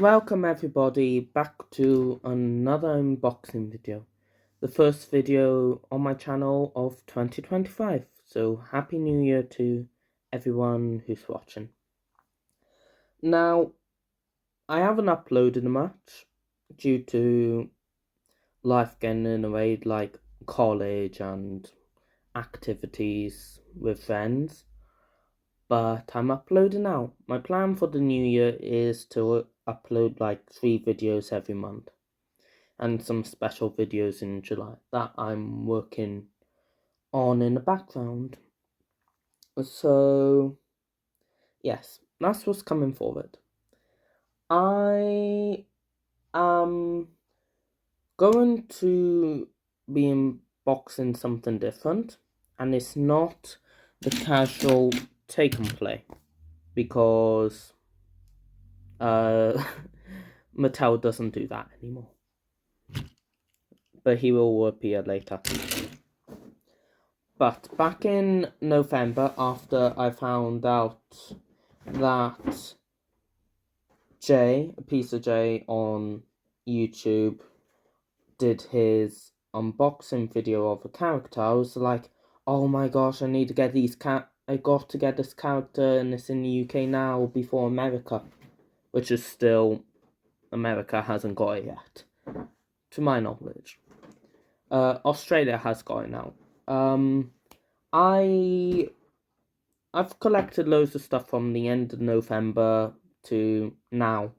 Welcome everybody back to another unboxing video. The first video on my channel of 2025. So happy new year to everyone who's watching. Now, I haven't uploaded much due to life getting in the way, like college and activities with friends. But I'm uploading now. My plan for the new year is to upload like 3 videos every month. And some special videos in July that I'm working on in the background. So, yes, that's what's coming forward. I am going to be unboxing something different, and it's not the casual take and play, because Mattel doesn't do that anymore. But he will appear later. But back in November, after I found out that Jay, a piece of Jay on YouTube, did his unboxing video of a character, I was like, oh my gosh, I need to get I got to get this character, and it's in the UK now before America, which is still, America hasn't got it yet, to my knowledge. Australia has got it now. I've collected loads of stuff from the end of November to now,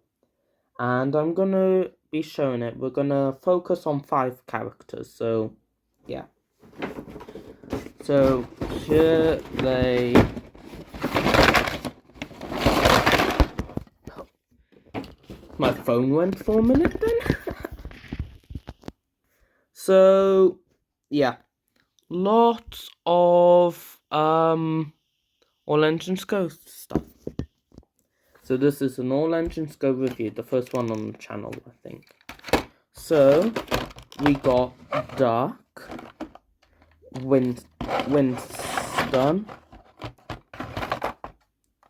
and I'm gonna be showing it. We're gonna focus on 5 characters, so yeah. So here they... My phone went for a minute then. So yeah, lots of all engines go stuff. So this is an all engines go review, the first one on the channel, I think. So we got Duck, Winston,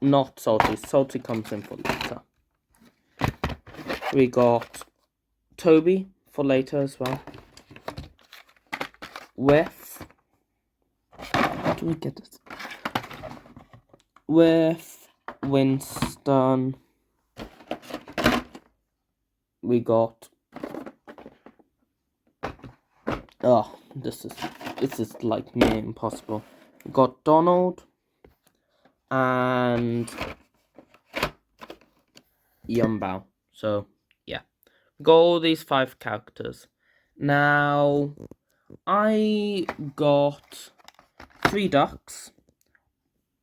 not Salty. Salty comes in for later. We got Toby for later as well. Whiff. How do we get this? Whiff, Winston. We got... Oh, this is like near impossible. We got Donald and Yong Bao. So yeah, we got all these 5 characters. Now I got 3 ducks,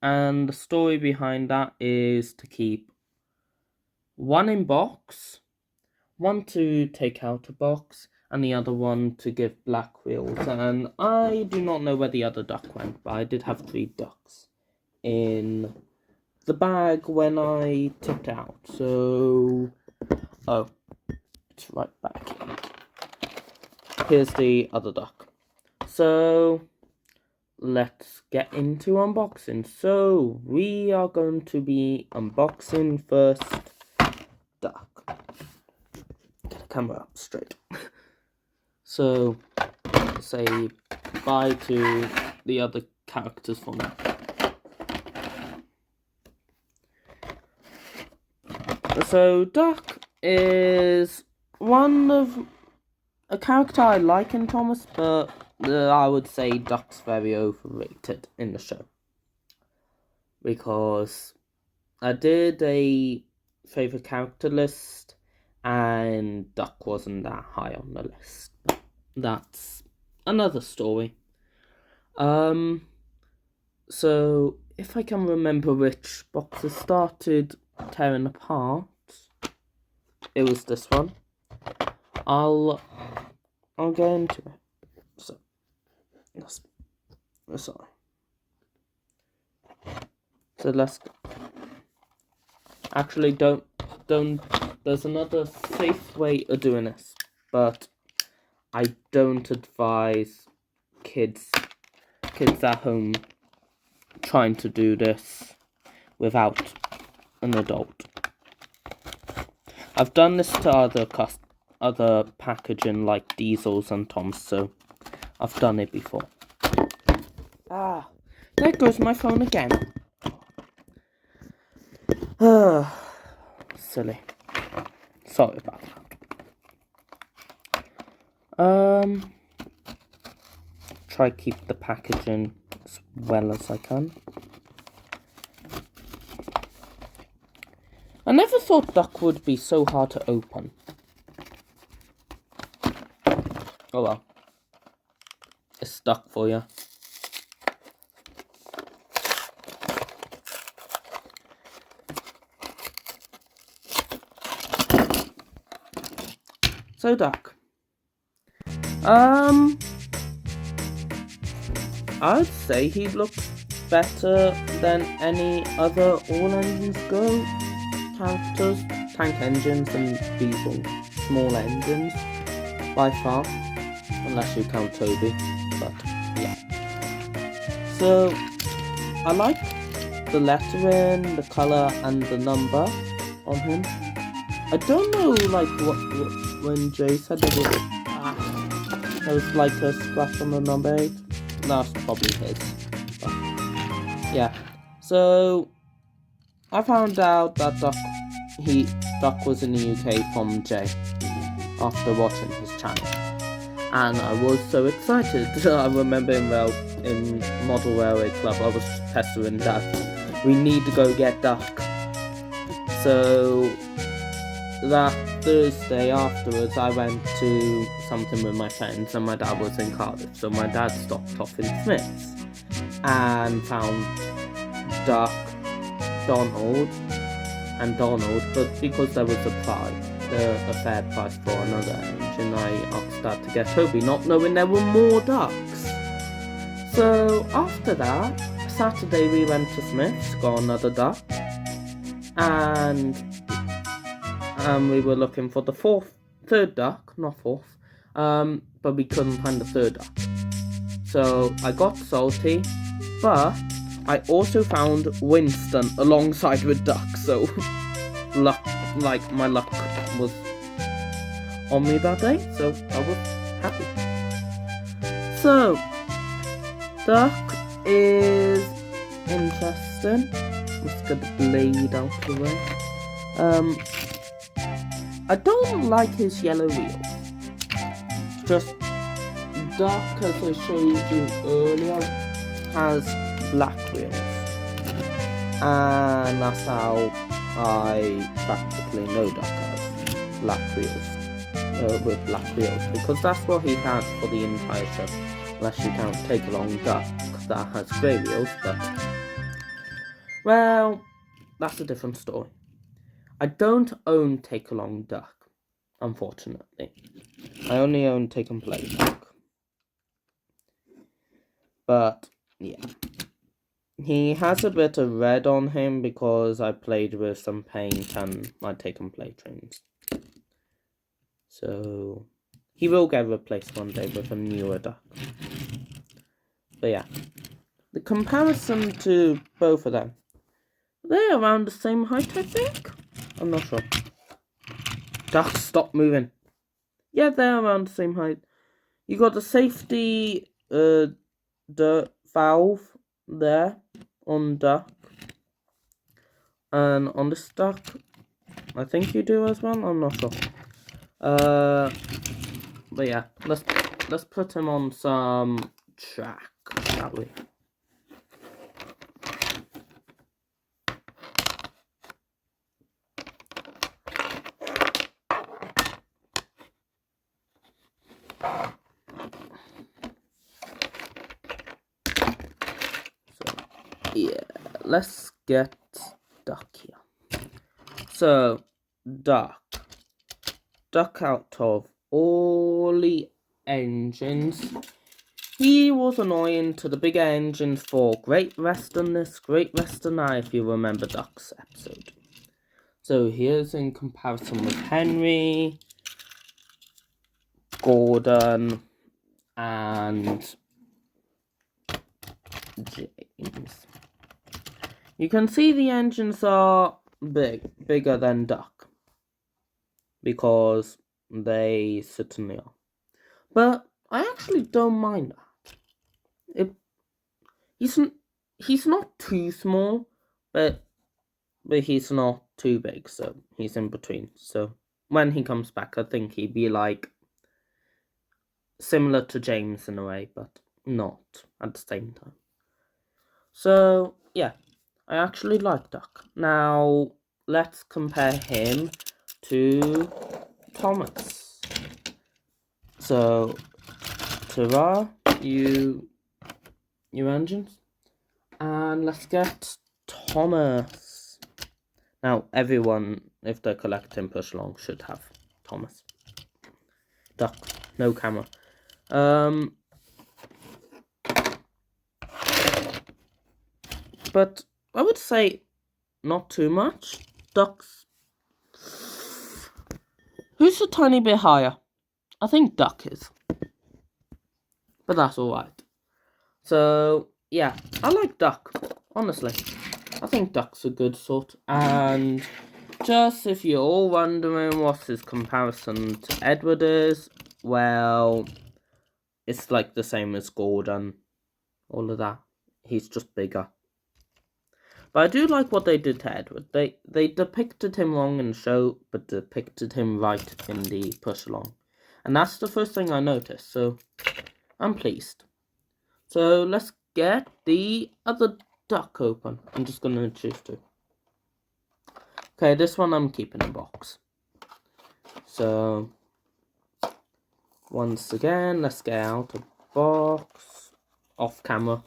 and the story behind that is to keep 1 in box, 1 to take out a box, and the other 1 to give black wheels. And I do not know where the other duck went, but I did have 3 ducks in the bag when I took it out. So, oh, it's right back here. Here's the other duck. So let's get into unboxing. So we are going to be unboxing first Duck. Get the camera up straight. So say bye to the other characters for now. So Duck is a character I like in Thomas, but I would say Duck's very overrated in the show, because I did a favorite character list and Duck wasn't that high on the list. But that's another story. So if I can remember which boxes started tearing apart, it was this one. I'll get into it. So sorry. So let's go. Actually, don't. There's another safe way of doing this, but I don't advise kids at home trying to do this without an adult. I've done this to other packaging like Diesels and Toms, so I've done it before. Ah, there goes my phone again. Silly. Sorry about that. Try keep the packaging as well as I can. I never thought duck would be so hard to open. Oh well. It's stuck for you. So duck. I'd say he looks better than any other all engines go characters, tank engines and diesel small engines by far, unless you count Toby, but yeah. So I like the lettering, the colour and the number on him. I don't know like what when Jay said there was like a scratch on the number 8. That's probably his. But, yeah. So I found out that Duck was in the UK from Jay after watching his channel, and I was so excited. I remember in Model Railway Club, I was pestering Dad. We need to go get Duck. So that Thursday afterwards, I went to something with my friends, and my dad was in Cardiff. So my dad stopped off in Smith's and found Duck, Donald, but because there was a fair price for another engine, I asked Dad to get Toby, not knowing there were more ducks. So after that, Saturday we went to Smith's, got another duck, and we were looking for the third duck, not fourth, but we couldn't find the third duck. So I got salty, but I also found Winston alongside with Duck, so my luck was on me that day, so I was happy. So, Duck is interesting. Let's get the blade out of the way. I don't like his yellow wheels. Just Duck, as I showed you earlier, has black wheels, and that's how I practically know Duck has black wheels, with black wheels, because that's what he had for the entire show, unless you count Take Along Duck that has grey wheels, but well, that's a different story. I don't own Take Along Duck, unfortunately. I only own Take and Play Duck. But yeah, he has a bit of red on him because I played with some paint and my Take and Play trains. So he will get replaced one day with a newer duck. But yeah, the comparison to both of them, they're around the same height, I think. I'm not sure. Duck, stop moving. Yeah, they're around the same height. You got the safety the valve there on Duck, and on this Duck I think you do as well, I'm not sure. But yeah, let's put him on some track, shall we? Yeah, let's get Duck here. So, Duck out of all the engines, he was annoying to the bigger engines for Great Western this, Great Western that, if you remember Duck's episode. So here's in comparison with Henry, Gordon, and James. You can see the engines are bigger than Duck. because they certainly are. But I actually don't mind that. He's not too small, but he's not too big, so he's in between. So when he comes back, I think he'd be like similar to James in a way, but not at the same time. So yeah, I actually like Duck. Now let's compare him to Thomas. So Tara, you engines, and let's get Thomas. Now everyone, if they're collecting push along, should have Thomas. Duck, no camera. But I would say not too much. Duck's... Who's a tiny bit higher? I think Duck is. But that's alright. So, yeah, I like Duck, honestly. I think Duck's a good sort. And just if you're all wondering what his comparison to Edward is, well, it's like the same as Gordon. All of that. He's just bigger. But I do like what they did to Edward. They depicted him wrong in the show, but depicted him right in the push along. And that's the first thing I noticed, so I'm pleased. So let's get the other Duck open. I'm just going to choose two. Okay, this one I'm keeping in box. So, once again, let's get out a box. Off camera.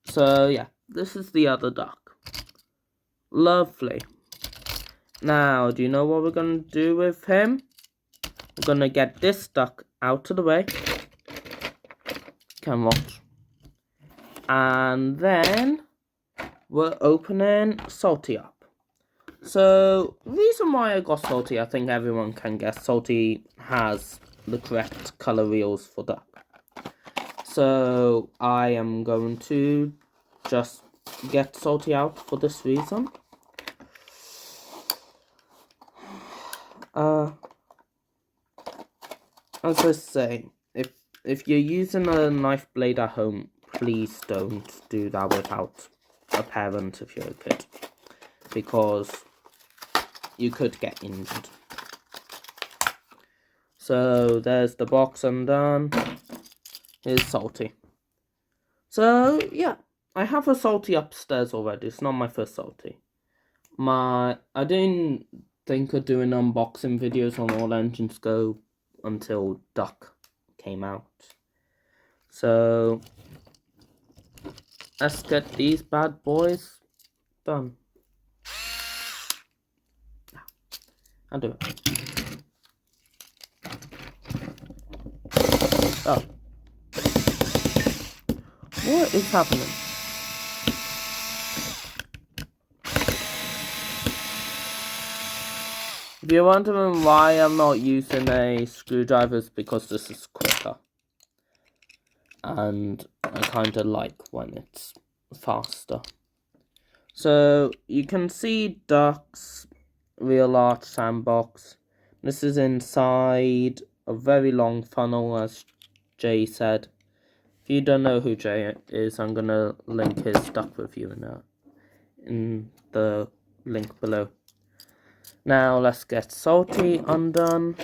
So yeah, this is the other Duck. Lovely. Now, do you know what we're going to do with him? We're going to get this Duck out of the way. Can watch. And then we're opening Salty up. So, reason why I got Salty, I think everyone can guess. Salty has the correct colour wheels for Duck. So, I am going to just get Salty out for this reason. As I say, if you're using a knife blade at home, please don't do that without a parent if you're a kid, because you could get injured. So there's the box undone. Here's Salty. So yeah, I have a Salty upstairs already. It's not my first Salty. I didn't think of doing unboxing videos on All Engines Go until Duck came out. So let's get these bad boys done. I'll do it. Oh. What is happening? If you're wondering why I'm not using a screwdriver, it's because this is quicker. And I kind of like when it's faster. So you can see Duck's real large sandbox. This is inside a very long funnel, as Jay said. If you don't know who Jay is, I'm going to link his Duck review in the link below. Now let's get Salty undone.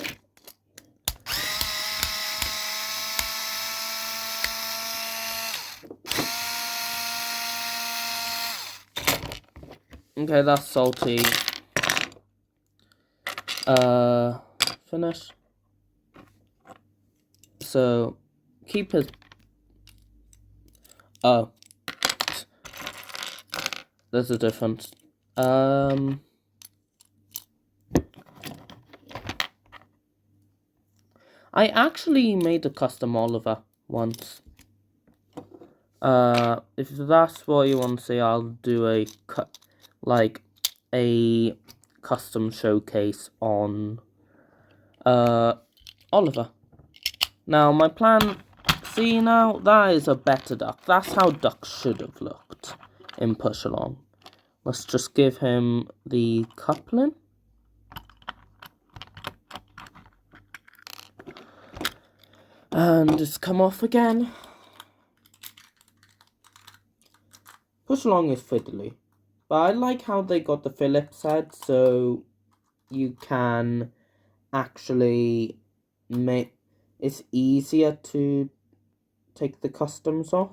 Okay, that's Salty. Finish. So keep his... Oh. There's a difference. I actually made a custom Oliver once. If that's what you want to see, I'll do a custom showcase on Oliver. Now my plan See now, that is a better duck. That's how ducks should have looked in Push Along. Let's just give him the coupling. And it's come off again. Push Along is fiddly. But I like how they got the Phillips head, so you can actually make it's easier to take the customs off,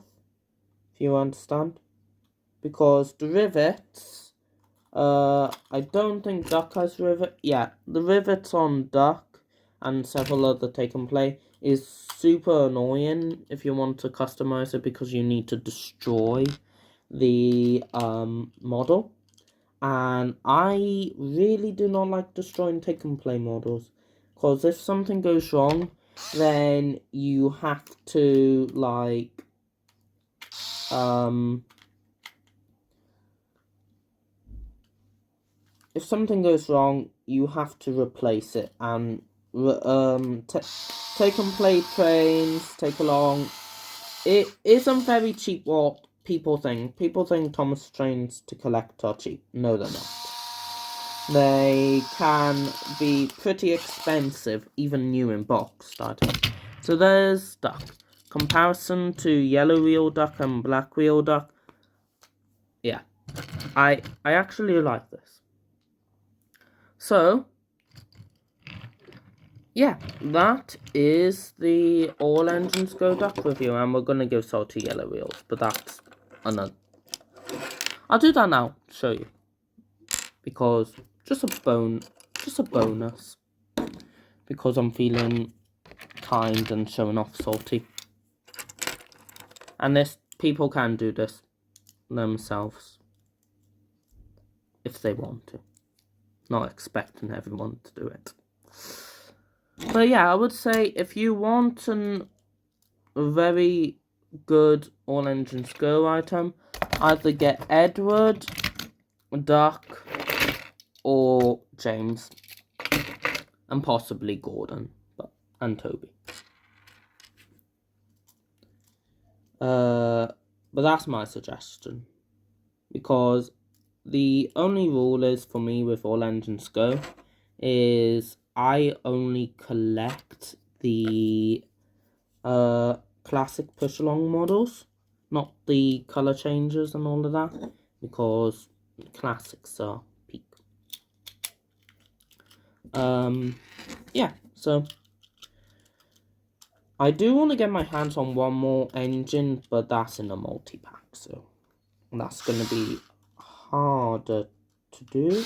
if you understand. Because the rivets, I don't think Duck has rivet. Yeah, the rivets on Duck and several other Take and Play is super annoying if you want to customize it, because you need to destroy the model. And I really do not like destroying Take and Play models, because if something goes wrong, then you have to, like, if something goes wrong, you have to replace it. And Take and Play trains, Take Along, it isn't very cheap what people think. People think Thomas trains to collect are cheap. No, they're not. They can be pretty expensive, even new in box items. So there's Duck. Comparison to Yellow Wheel Duck and Black Wheel Duck. Yeah, I actually like this. So, yeah, that is the All Engines Go Duck review, and we're going to give Salty Yellow Wheels, but that's another. I'll do that now, show you, because just a bonus, because I'm feeling kind and showing off Salty. And this, people can do this themselves if they want to. Not expecting everyone to do it. But yeah, I would say if you want a very good All Engines Go item, either get Edward, Duck, or James, and possibly Gordon, and Toby. But that's my suggestion, because the only rule is for me with All Engines Go is I only collect the classic push along models, not the color changes and all of that, because classics are peak. Yeah, so I do want to get my hands on one more engine, but that's in a multi-pack, so that's going to be harder to do.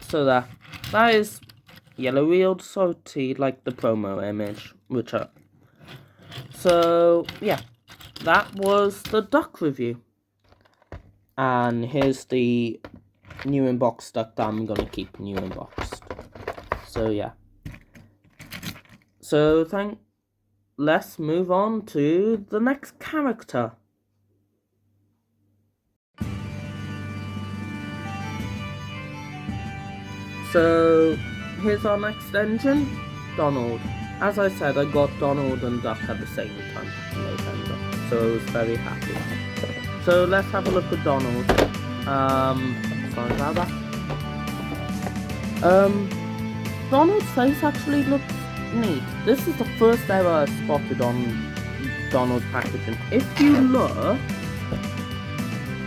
So that is Yellow Wheeled Salty, like the promo image, which are. So yeah, that was the Duck review. And here's the new in-box Duck that I'm gonna keep new in-boxed. So yeah. So let's move on to the next character. So here's our next engine, Donald. As I said, I got Donald and Duck at the same time in November, so I was very happy. So let's have a look at Donald. Sorry about that. Donald's face actually looks neat. This is the first ever I spotted on Donald's packaging. If you look,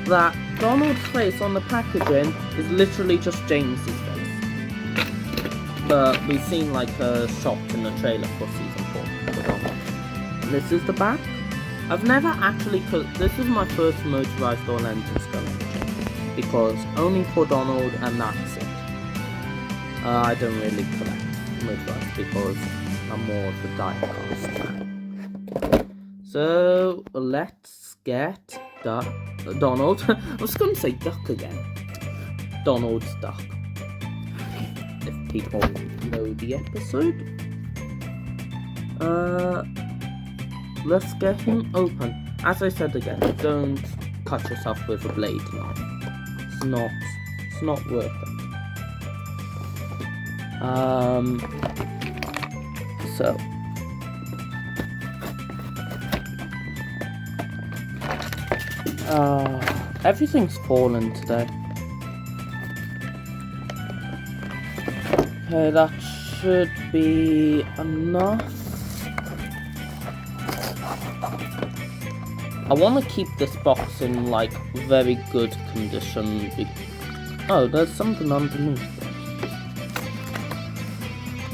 that Donald's face on the packaging is literally just James's face. But we've seen like a shot in the trailer for season 4 for Donald. This is the back. I've never actually this is my first motorized All Engines Go engine, because only for Donald and that's it. I don't really collect motorized because I'm more of the diecast fan. So let's get Donald. I was going to say Duck again. Donald's Duck. If people know the episode. Let's get him open. as I said again, don't cut yourself with a blade knife. It's not worth it. So everything's fallen today. Okay, that should be enough. I want to keep this box in like very good condition. Oh, there's something underneath.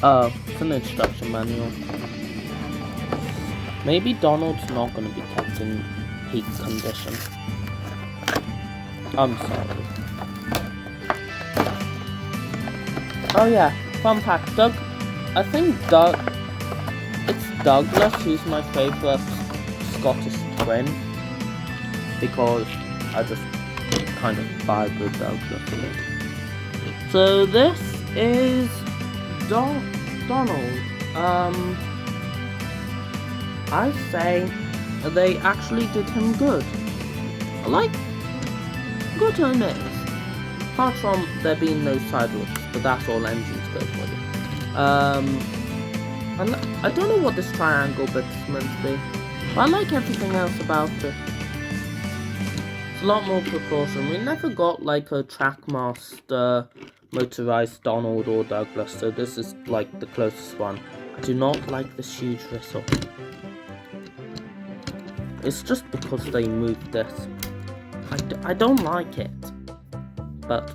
Oh, it's an instruction manual. Maybe Donald's not going to be kept in peak condition. I'm sorry. Oh yeah, fun fact, I think it's Douglas who's my favourite Scottish twin, because I just kind of vibe with Douglas a little. So this is Donald. I say they actually did him good. Like, good on it. Apart from there being no side looks, but that's all engines go for you. And I don't know what this triangle bit's meant to be, but I like everything else about it. It's a lot more proportion. We never got like a Trackmaster motorized Donald or Douglas, so this is like the closest one. I do not like this huge whistle. It's just because they moved this. I don't like it. But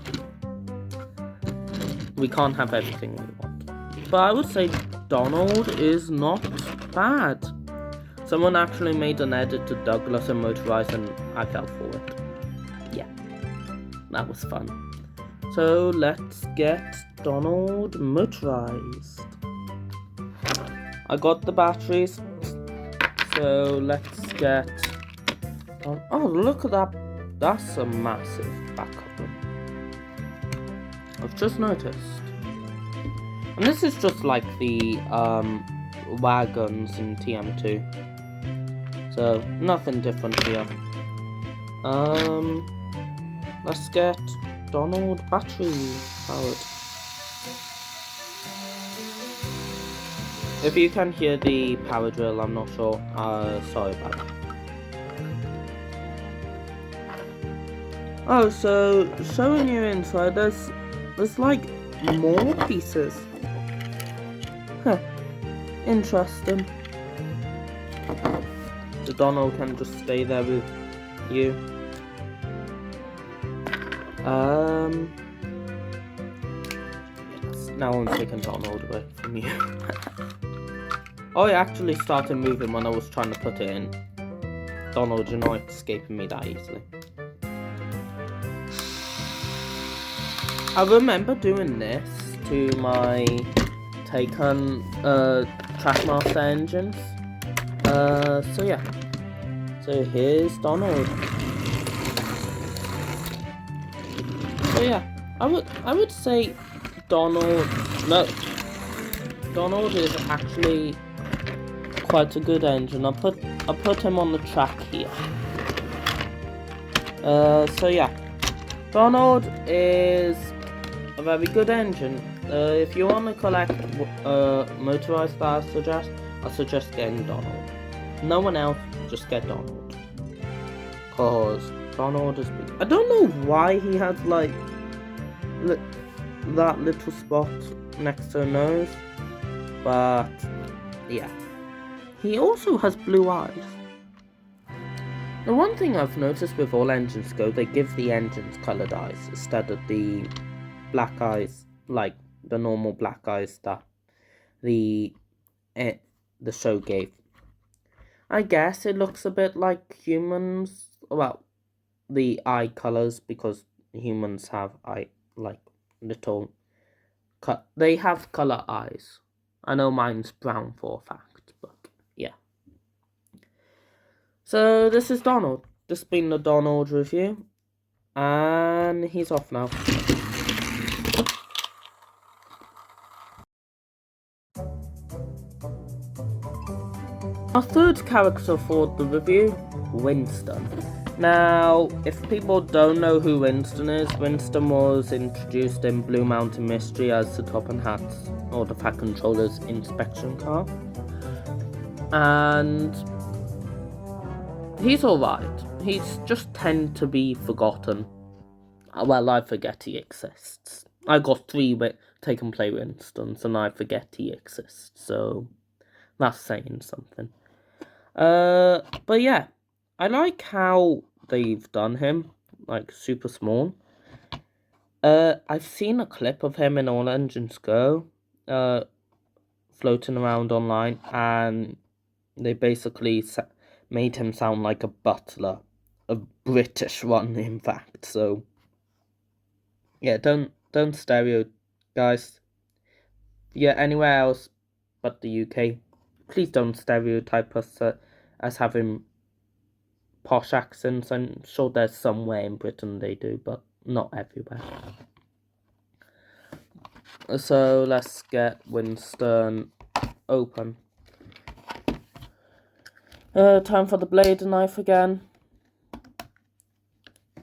we can't have everything we want. But I would say Donald is not bad. Someone actually made an edit to Douglas and motorized, and I fell for it. Yeah, that was fun. So let's get Donald motorized. I got the batteries. So let's get... Oh, look at that. That's a massive back coupling. I've just noticed. And this is just like the wagons in TM2. So nothing different here. Let's get Donald battery powered. If you can hear the power drill, I'm not sure. Sorry about that. Oh, so showing you inside, there's like more pieces. Huh. Interesting. So Donald can just stay there with you. Yes, now I'm taking Donald away from you. Oh, it actually started moving when I was trying to put it in. Donald, you're not escaping me that easily. I remember doing this to my Taken Trackmaster engines. So yeah. So here's Donald. So yeah, I would say Donald is actually quite a good engine. I'll put him on the track here. So yeah, Donald is a very good engine. If you want to collect motorized that I suggest getting Donald. No one else, just get Donald. Cause Donald is big. I don't know why he has like that little spot next to her nose, but yeah. He also has blue eyes. The one thing I've noticed with all engines go, they give the engines coloured eyes instead of the black eyes, like the normal black eyes that the show gave. I guess it looks a bit like humans, well, the eye colours, because humans have little they have colour eyes. I know mine's brown for a fact, but yeah. So this is Donald. This has been the Donald review, and he's off now. Our third character for the review Winston. Now, if people don't know who Winston is, Winston was introduced in Blue Mountain Mystery as the Top and Hats, or the Fat Controller's inspection car. And he's alright. He's just tend to be forgotten. Well, I forget he exists. I got 3 Take and Play Winstons, and I forget he exists, so that's saying something. But yeah, I like how they've done him, like, super small. I've seen a clip of him in All Engines Go, floating around online, and they basically made him sound like a butler, a British one, in fact. So yeah, don't stereo, guys. Yeah, anywhere else but the UK, please don't stereotype us as having posh accents. I'm sure there's somewhere in Britain they do, but not everywhere. So let's get Winston open. Time for the blade and knife again.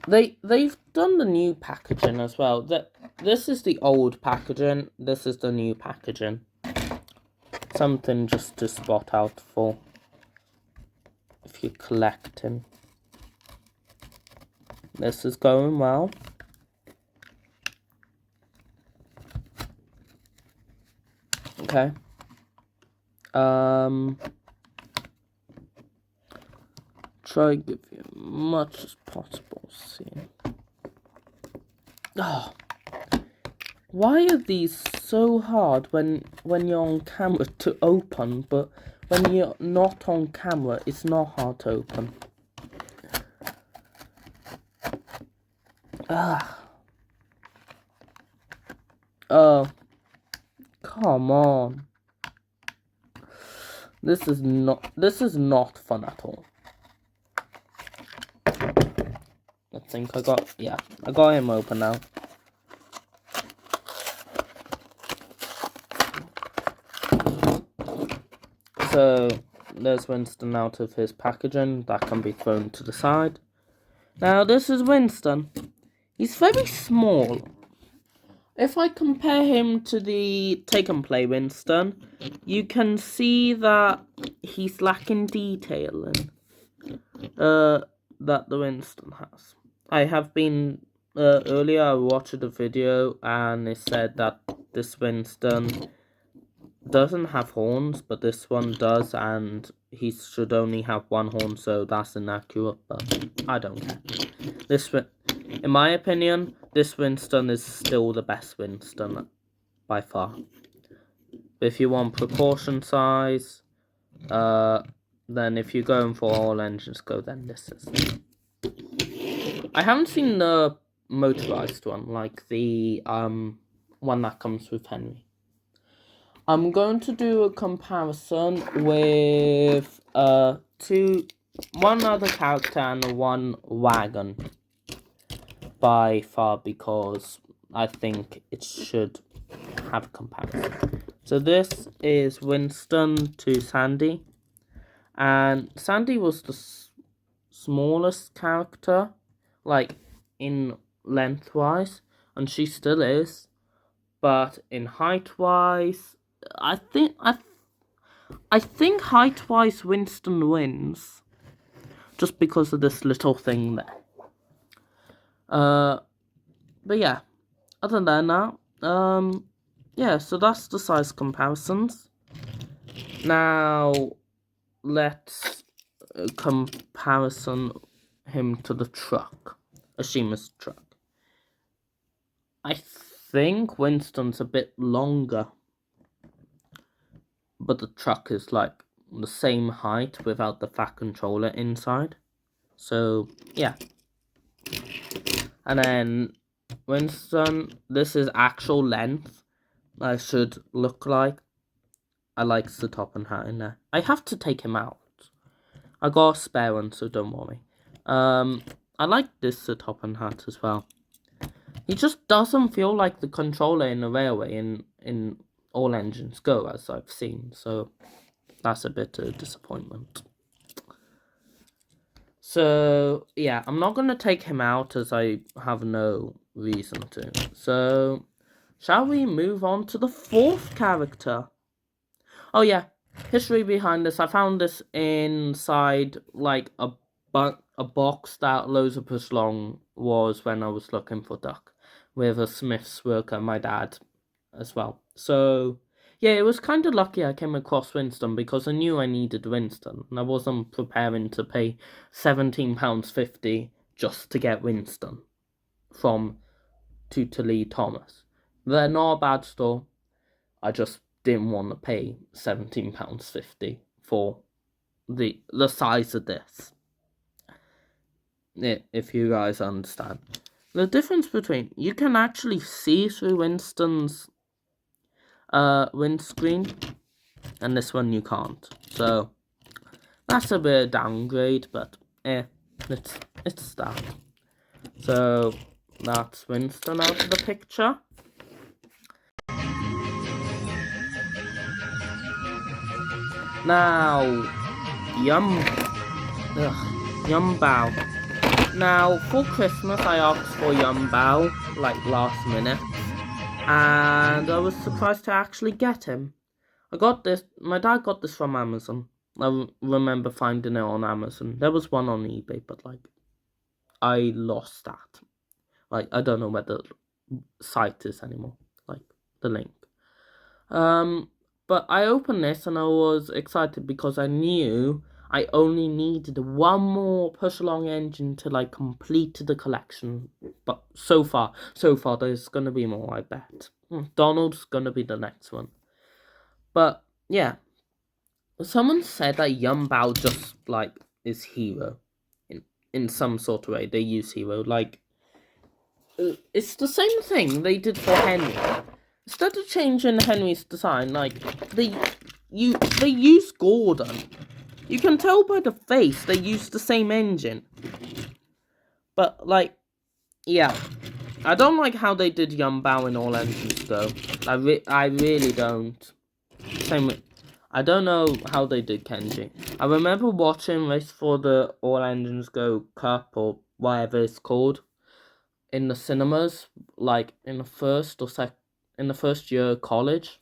They've done the new packaging as well. This is the old packaging. This is the new packaging. Something just to spot out for if you're collecting. This is going well. Okay. Try to give you as much as possible. See. Oh, why are these so hard when you're on camera to open, but when you're not on camera, it's not hard to open? Oh, come on. This is not fun at all. I think I got him open now. So there's Winston out of his packaging. That can be thrown to the side. Now this is Winston. He's very small. If I compare him to the Take and Play Winston, you can see that he's lacking detailing that the Winston has. I have been earlier I watched a video and it said that this Winston doesn't have horns, but this one does, and he should only have 1 horn, so that's inaccurate, but I don't care. In my opinion, this Winston is still the best Winston by far. But if you want proportion size, then if you're going for All Engines Go, then this is. I haven't seen the motorized one, like the one that comes with Henry. I'm going to do a comparison with one other character and 1 wagon by far, because I think it should have a comparison. So this is Winston to Sandy, and Sandy was the smallest character, like in lengthwise, and she still is, but in height-wise, I think height-wise Winston wins, just because of this little thing there. But yeah, other than that, yeah, so that's the size comparisons. Now, let's comparison him to the truck, Ashima's truck. I think Winston's a bit longer, but the truck is like the same height without the fat controller inside. So yeah. And then Winston, this is actual length. I should look like. I like the top and hat in there. I have to take him out. I got a spare one, so don't worry. I like this the top and hat as well. He just doesn't feel like the controller in the railway in All Engines Go, as I've seen. So that's a bit of disappointment. So, yeah, I'm not going to take him out as I have no reason to. So, shall we move on to the fourth character? Oh, yeah, history behind this. I found this inside, like, a box that loads of push long was when I was looking for duck. With a Smith's worker, my dad, as well. So, yeah, it was kind of lucky I came across Winston because I knew I needed Winston. And I wasn't preparing to pay £17.50 just to get Winston from Lee Thomas. They're not a bad store. I just didn't want to pay £17.50 for the size of this. If you guys understand. The difference between, you can actually see through Winston's windscreen, and this one you can't. So that's a bit of downgrade, but it's that. So that's Winston out of the picture. Now Yong Bao. Now for Christmas I asked for Yong Bao like last minute, and I was surprised to actually get him. I got this. My dad got this from Amazon. I remember finding it on Amazon. There was one on eBay, but like, I lost that. Like, I don't know where the site is anymore. Like, the link. But I opened this and I was excited because I knew I only needed one more push along engine to like complete the collection. But so far there's gonna be more, I bet. Donald's gonna be the next one. But yeah, someone said that Yong Bao just like is hero in some sort of way. They use hero like it's the same thing they did for Henry. Instead of changing Henry's design, like they use Gordon. You can tell by the face they use the same engine. But like, yeah, I don't like how they did Yong Bao in all engines though. I really don't. Same with, I don't know how they did Kenji. I remember watching Race for the All Engines Go Cup or whatever it's called in the cinemas, like in the first year of college,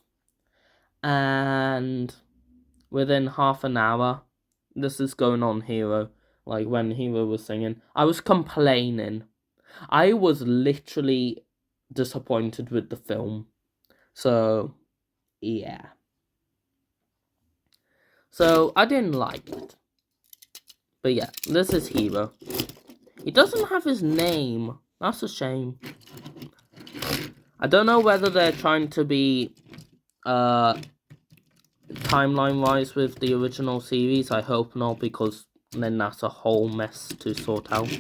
and within half an hour, this is going on Hero. Like when Hero was singing, I was complaining. I was literally disappointed with the film. So, yeah. So, I didn't like it. But yeah, this is Hero. He doesn't have his name. That's a shame. I don't know whether they're trying to be timeline-wise with the original series. I hope not, because then that's a whole mess to sort out.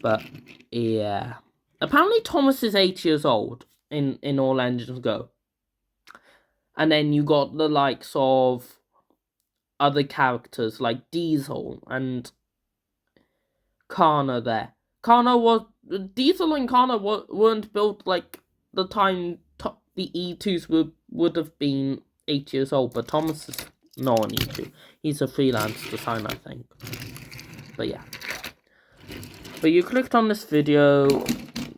But, yeah. Apparently Thomas is 8 years old in All Engines Go. And then you got the likes of other characters like Diesel and Kana there. Diesel and Kana weren't built like the time the E2s would have been 8 years old, but Thomas is not an E2. He's a freelance designer, I think. But yeah. But you clicked on this video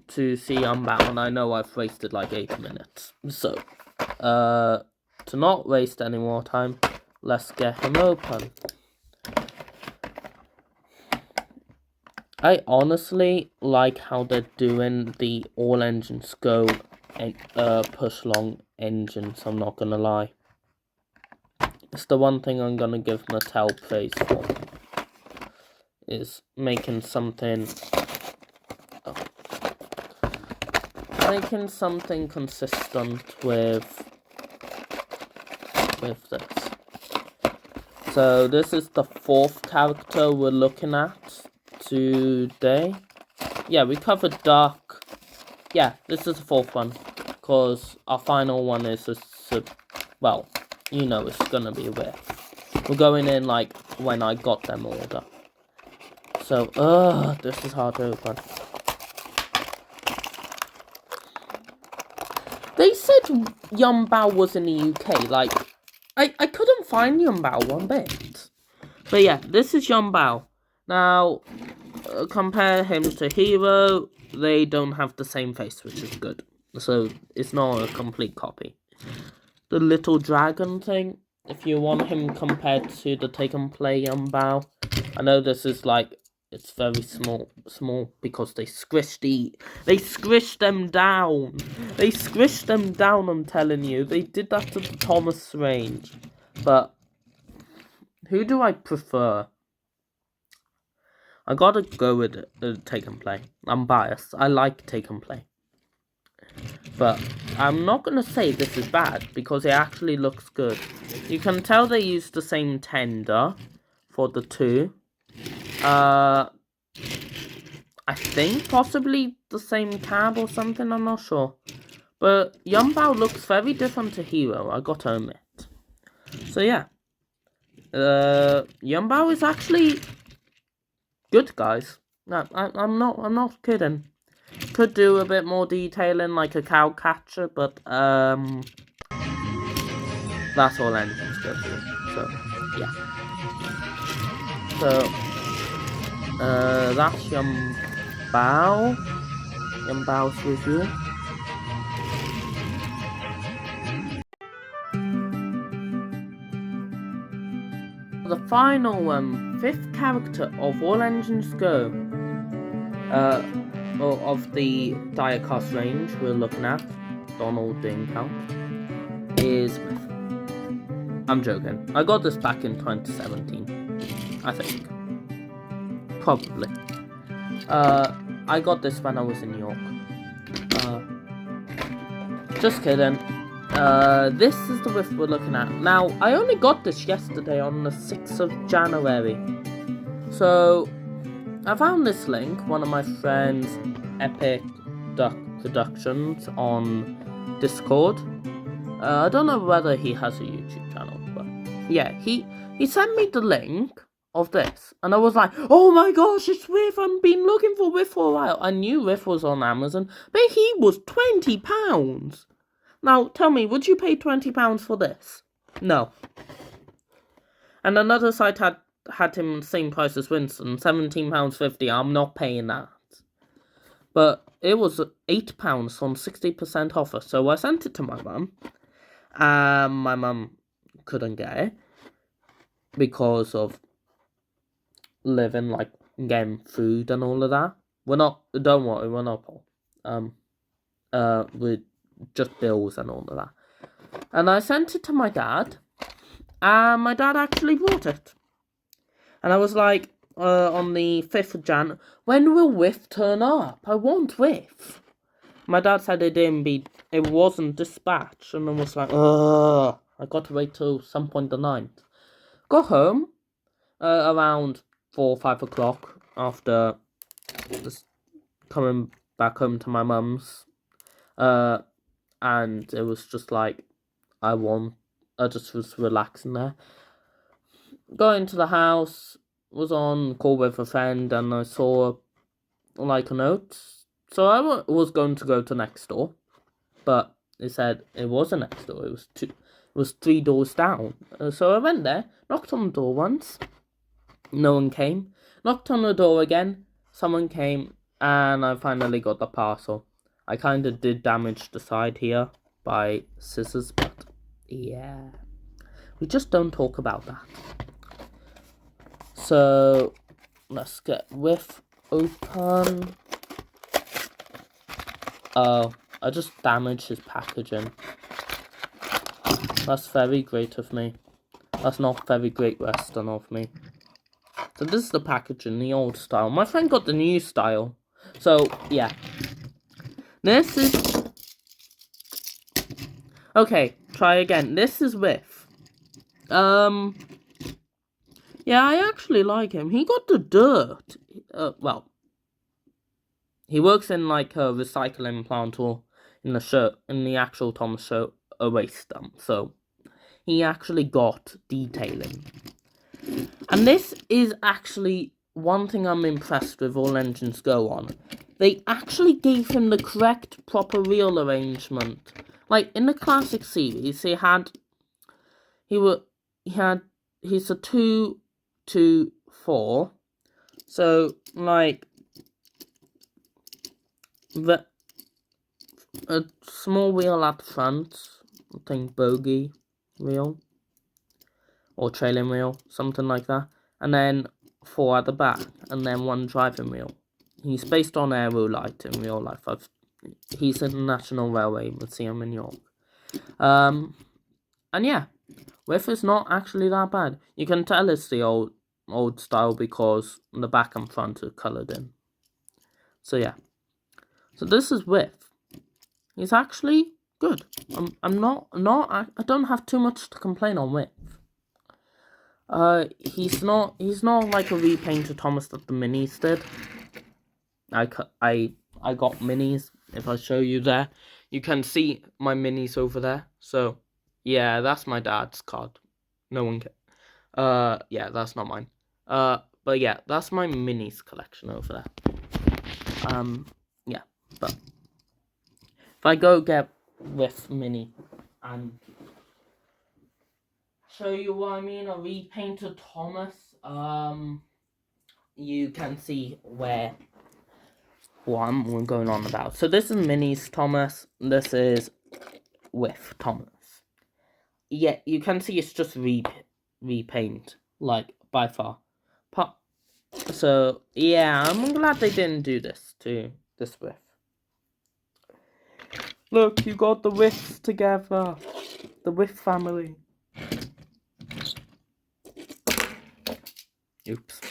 to see Yong Bao, and I know I've wasted like 8 minutes. So, to not waste any more time, let's get him open. I honestly like how they're doing the All Engines Go and push long engines, I'm not gonna lie. It's the one thing I'm gonna give Mattel praise for, is making something consistent with this. So this is the fourth character we're looking at today. Yeah, we covered Dark. Yeah, this is the fourth one, because our final one is well, you know it's gonna be Whiff. We're going in like when I got them order. So, this is hard to open. They said Yong Bao was in the UK, like, I couldn't find Yong Bao one bit. But yeah, this is Yong Bao. Now, compare him to Hero, they don't have the same face, which is good. So, it's not a complete copy. The little dragon thing, if you want him compared to the Take and Play Yong Bao, I know this is like, it's very small because they squished them down. They squished them down, I'm telling you. They did that to the Thomas range. But, who do I prefer? I gotta go with Take and Play. I'm biased. I like Take and Play. But I'm not gonna say this is bad because it actually looks good. You can tell they used the same tender for the two. I think possibly the same tab or something, I'm not sure. But Yong Bao looks very different to Hero, I gotta admit. So yeah. Yong Bao is actually good, guys. No, I'm not kidding. Could do a bit more detailing like a cow catcher, but that's all engines go through. So yeah. So that's Yong Bao's review. The final fifth character of All Engines Go, of the diecast range we're looking at, Donald didn't count, is Whiff. I'm joking. I got this back in 2017, I think. Probably. I got this when I was in New York. Just kidding. This is the Whiff we're looking at. Now, I only got this yesterday on the 6th of January. So, I found this link, one of my friends, Epic Duck Productions, on Discord. I don't know whether he has a YouTube channel, but yeah, he sent me the link of this, and I was like, oh my gosh, it's Whiff, I've been looking for Whiff for a while. I knew Whiff was on Amazon, but he was £20. Now, tell me, would you pay £20 for this? No. And another site had him the same price as Winston, £17.50. I'm not paying that. But it was £8 on 60% offer, so I sent it to my mum. My mum couldn't get it because of living, like, getting food and all of that. Don't worry, we're not poor. We're just bills and all of that. And I sent it to my dad, and my dad actually bought it. And I was like, on the 5th of Jan, when will Whiff turn up? I want Whiff. My dad said it wasn't dispatched, and I was like, ugh, I got to wait till some point the 9th. Got home, around 4 or 5 o'clock, after just coming back home to my mum's, and it was just like, I just was relaxing there. Got into the house, was on call with a friend, and I saw, like, a note. So I was going to go to next door, but it said it wasn't next door. It was 3 doors down. So I went there, knocked on the door once, no one came. Knocked on the door again, someone came, and I finally got the parcel. I kind of did damage the side here by scissors, but yeah, we just don't talk about that. So let's get Whiff open. Oh, I just damaged his packaging. That's very great of me. That's not very great Western of me. So this is the packaging, the old style. My friend got the new style. So, yeah. This is... Okay, try again. This is Whiff. Yeah, I actually like him. He got the dirt. Well, he works in, like, a recycling plant or in the actual Thomas show, a waste dump. So, he actually got detailing. And this is actually one thing I'm impressed with All Engines Go on. They actually gave him the correct proper wheel arrangement. Like in the classic series, he's a 2-2-4 So, like, a small wheel at the front, I think bogey wheel, or trailing wheel, something like that, and then 4 at the back, and then 1 driving wheel. He's based on Aerolite in real life. He's in the National Railway Museum in York. And yeah, Whiff is not actually that bad. You can tell it's the old style because the back and front are coloured in. So yeah. So this is Whiff. He's actually good. I don't have too much to complain on Whiff. He's not like a repainted Thomas that the minis did. I got minis. If I show you there, you can see my minis over there. So yeah, that's my dad's card. No one can. Yeah, that's not mine. But yeah, that's my minis collection over there. Yeah, but if I go get Whiff mini and show you what I mean, a repainted Thomas, you can see what I'm going on about. So this is Minis Thomas, this is Whiff Thomas. Yeah, you can see it's just repaint, like, by far. So, yeah, I'm glad they didn't do this to this Whiff. Look, you got the Whiffs together. The Whiff family. Oops.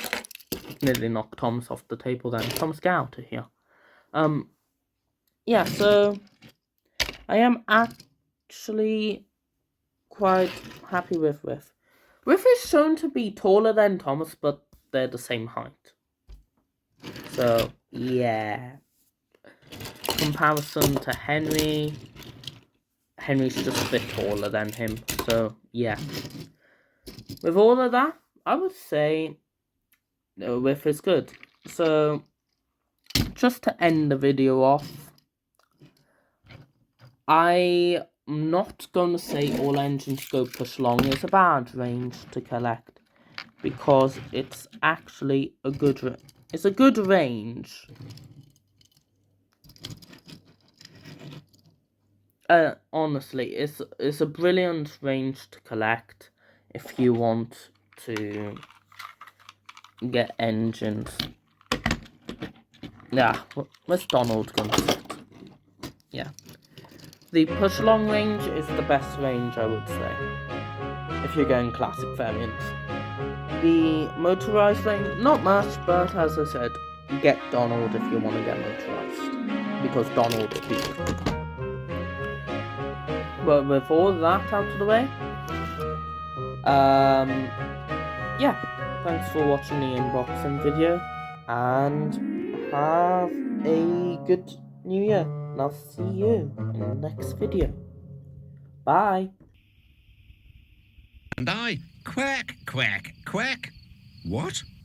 Nearly knocked Thomas off the table then. Thomas, get out of here. Yeah, so I am actually quite happy with Whiff. Whiff is shown to be taller than Thomas, but they're the same height. So, yeah. Comparison to Henry's just a bit taller than him. So, yeah. With all of that, I would say Whiff is good. So, just to end the video off, I'm not going to say all engines go push long is a bad range to collect, because it's actually a good range. Honestly, it's a brilliant range to collect if you want to get engines. Yeah, where's Donald going to sit? Yeah. The push long range is the best range, I would say, if you're going classic variants. The motorized range, not much, but as I said, get Donald if you want to get motorized, because Donald will be good. But with all that out of the way, yeah, thanks for watching the unboxing video, and have a good new year, and I'll see you in the next video. Bye. And I, quack, quack, quack. What?